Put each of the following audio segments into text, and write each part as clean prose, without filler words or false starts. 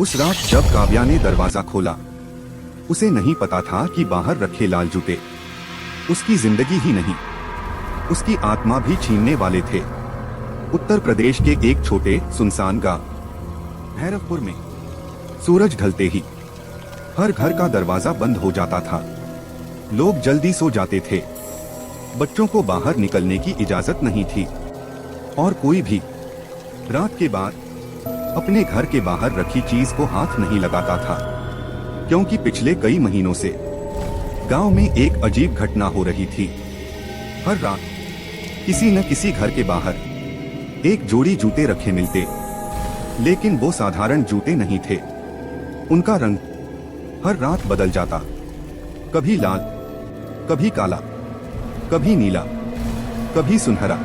उस रात जब काव्या ने दरवाजा खोला, उसे नहीं पता था कि बाहर रखे लाल जूते उसकी जिंदगी ही नहीं, उसकी आत्मा भी छीनने वाले थे। उत्तर प्रदेश के एक छोटे सुनसान गांव भैरवपुर में सूरज ढलते ही हर घर का दरवाजा बंद हो जाता था। लोग जल्दी सो जाते थे, बच्चों को बाहर निकलने की इजाजत नहीं थी और कोई भी रात के बाद अपने घर के बाहर रखी चीज को हाथ नहीं लगाता था, क्योंकि पिछले कई महीनों से गांव में एक अजीब घटना हो रही थी। हर रात किसी न किसी घर के बाहर एक जोड़ी जूते रखे मिलते, लेकिन वो साधारण जूते नहीं थे। उनका रंग हर रात बदल जाता, कभी लाल, कभी काला, कभी नीला, कभी सुनहरा,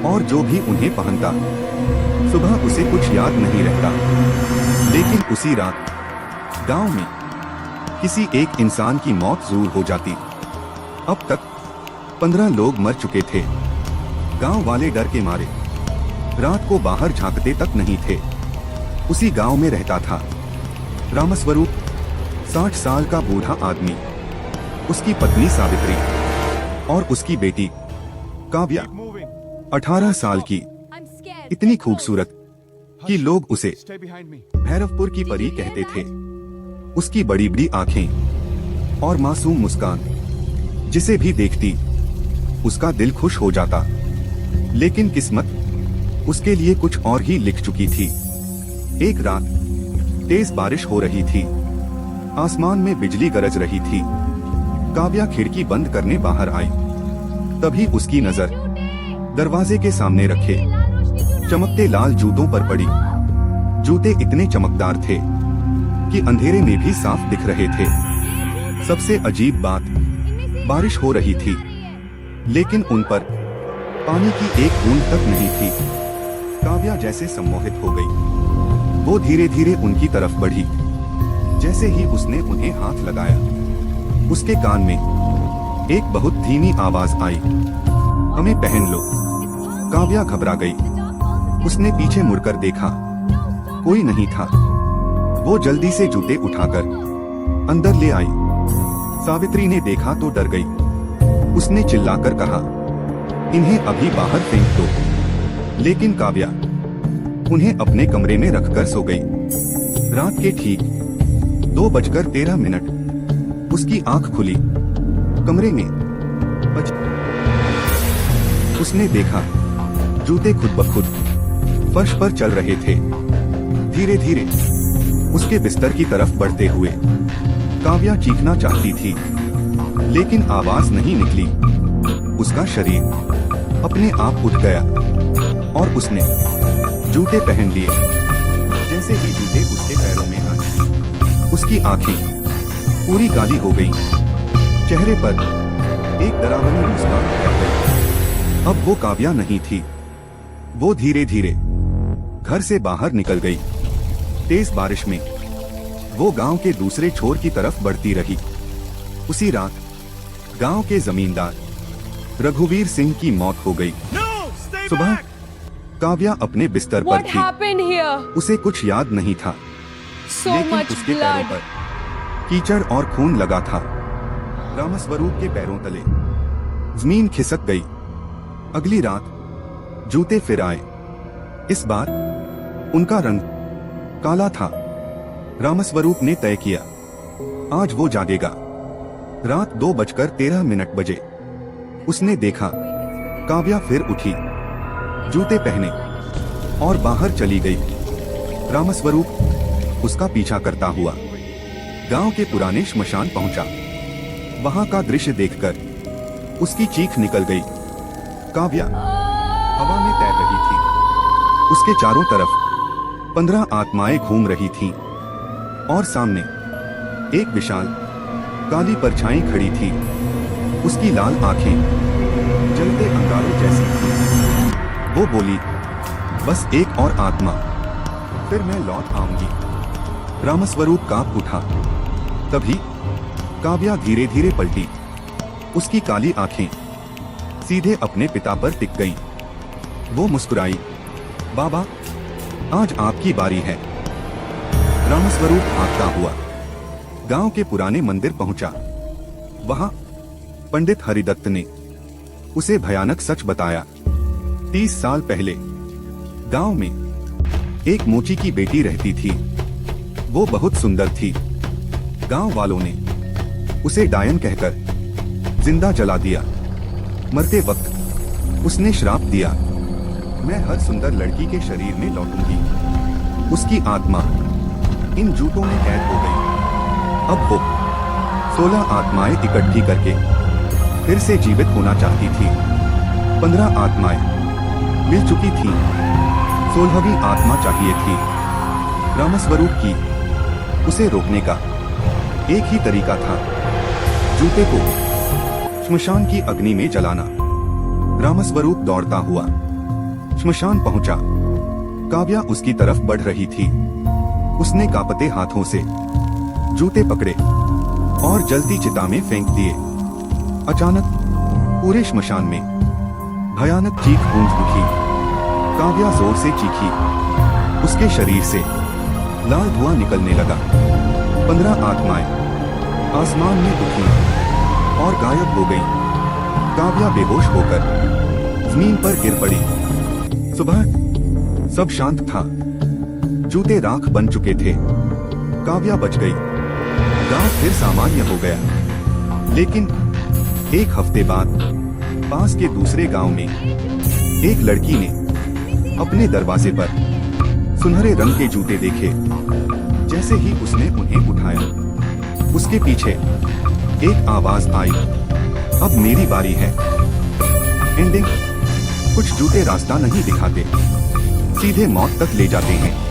और जो भी उन्हें पहनता सुबह उसे कुछ याद नहीं रहता। लेकिन उसी रात गांव में किसी एक इंसान की मौत जरूर हो जाती। अब तक 15 लोग मर चुके थे। गांव वाले डर के मारे रात को बाहर झांकते तक नहीं थे। उसी गांव में रहता था रामस्वरूप, 60 साल का बूढ़ा आदमी, उसकी पत्नी सावित्री और उसकी बेटी काव्या 18 साल की, इतनी खूबसूरत कि लोग उसे भैरवपुर की परी कहते थे। उसकी बड़ी बड़ी आंखें और मासूम मुस्कान जिसे भी देखती उसका दिल खुश हो जाता। लेकिन किस्मत उसके लिए कुछ और ही लिख चुकी थी। एक रात तेज बारिश हो रही थी, आसमान में बिजली गरज रही थी। काव्या खिड़की बंद करने बाहर आई, तभी उसकी नजर दरवाजे के सामने रखे चमकते लाल जूतों पर पड़ी। जूते इतने चमकदार थे कि अंधेरे में भी साफ दिख रहे थे। सबसे अजीब बात, बारिश हो रही थी, लेकिन उन पर पानी की एक बूंद तक नहीं थी। काव्या जैसे सम्मोहित हो गई। वो धीरे धीरे उनकी तरफ बढ़ी। जैसे ही उसने उन्हें हाथ लगाया, उसके कान में एक बहुत धीमी आवाज आई, हमें पहन लो। काव्या घबरा गई। उसने पीछे मुड़कर देखा, कोई नहीं था। वो जल्दी से जूते उठाकर अंदर ले आई। सावित्री ने देखा तो डर गई। उसने चिल्लाकर कहा, इन्हें अभी बाहर फेंक दो। लेकिन काव्या उन्हें अपने कमरे में रखकर सो गई। रात के ठीक 2:13 उसकी आंख खुली। कमरे में उसने देखा जूते खुद ब खुद फर्श पर चल रहे थे, धीरे धीरे उसके बिस्तर की तरफ बढ़ते हुए। काव्या चीखना चाहती थी, लेकिन आवाज नहीं निकली। उसका शरीर अपने आप उठ गया और उसने जूते पहन लिए। जैसे ही जूते उसके पैरों में आए, उसकी आंखें पूरी काली हो गईं। चेहरे पर एक डरावनी मुस्कान फैल गई। अब वो काव्या नहीं थी। वो धीरे धीरे घर से बाहर निकल गई। तेज बारिश में वो गांव के दूसरे छोर की तरफ बढ़ती रही। उसी रात गांव के जमींदार रघुवीर सिंह की मौत हो गई। सुबह काव्या अपने बिस्तर पर थी। उसे कुछ याद नहीं था, लेकिन उसके पैरों पर कीचड़ और खून लगा था। रामस्वरूप के पैरों तले जमीन खिसक गई। अगली रात जूते फिर आए। इस बार उनका रंग काला था। रामस्वरूप ने तय किया, आज वो जागेगा। रात 2:13 बजे उसने देखा काव्या फिर उठी, जूते पहने और बाहर चली गई। रामस्वरूप उसका पीछा करता हुआ गांव के पुराने श्मशान पहुंचा। वहां का दृश्य देखकर उसकी चीख निकल गई। काव्या हवा में तैर रही थी। उसके चारों तरफ 15 आत्माएं घूम रही थीं और सामने एक विशाल काली परछाई खड़ी थी। उसकी लाल आंखें जलते अंगारों जैसी थीं। वो बोली, बस एक और आत्मा, फिर मैं लौट आऊंगी। रामस्वरूप कांप उठा। तभी काव्या धीरे धीरे पलटी। उसकी काली आंखें सीधे अपने पिता पर टिक गईं। वो मुस्कुराई, बाबा, आज आपकी बारी है। रामस्वरूप भागता हुआ गांव के पुराने मंदिर पहुंचा। वहां पंडित हरिदत्त ने उसे भयानक सच बताया। 30 साल पहले गांव में एक मोची की बेटी रहती थी। वो बहुत सुंदर थी। गांव वालों ने उसे डायन कहकर जिंदा जला दिया। मरते वक्त उसने श्राप दिया, मैं हर सुंदर लड़की के शरीर में लौटूंगी। उसकी आत्मा इन जूतों में कैद हो गई। अब वो 16 आत्माएं इकट्ठी करके फिर से जीवित होना चाहती थी। 15 आत्माएं मिल चुकी थीं, 16वीं आत्मा चाहिए थी। रामस्वरूप की उसे रोकने का एक ही तरीका था, जूते को श्मशान की अग्नि में जलाना। रामस्वरूप दौड़ता हुआ श्मशान पहुंचा। काव्या उसकी तरफ बढ़ रही थी। उसने कांपते हाथों से जूते पकड़े और जलती चिता में फेंक दिए। अचानक पूरे श्मशान में भयानक चीख गूंज उठी। काव्या जोर से चीखी। उसके शरीर से लाल धुआं निकलने लगा। 15 आत्माएं आसमान में उठी और गायब हो गई। काव्या बेहोश होकर जमीन पर गिर पड़ी। सुबह सब शांत था। जूते राख बन चुके थे। काव्या बच गई। गांव फिर सामान्य हो गया। लेकिन एक हफ्ते बाद पास के दूसरे गांव में एक लड़की ने अपने दरवाजे पर सुनहरे रंग के जूते देखे। जैसे ही उसने उन्हें उठाया, उसके पीछे एक आवाज आई, अब मेरी बारी है। एंडिंग। कुछ जूते रास्ता नहीं दिखाते, सीधे मौत तक ले जाते हैं।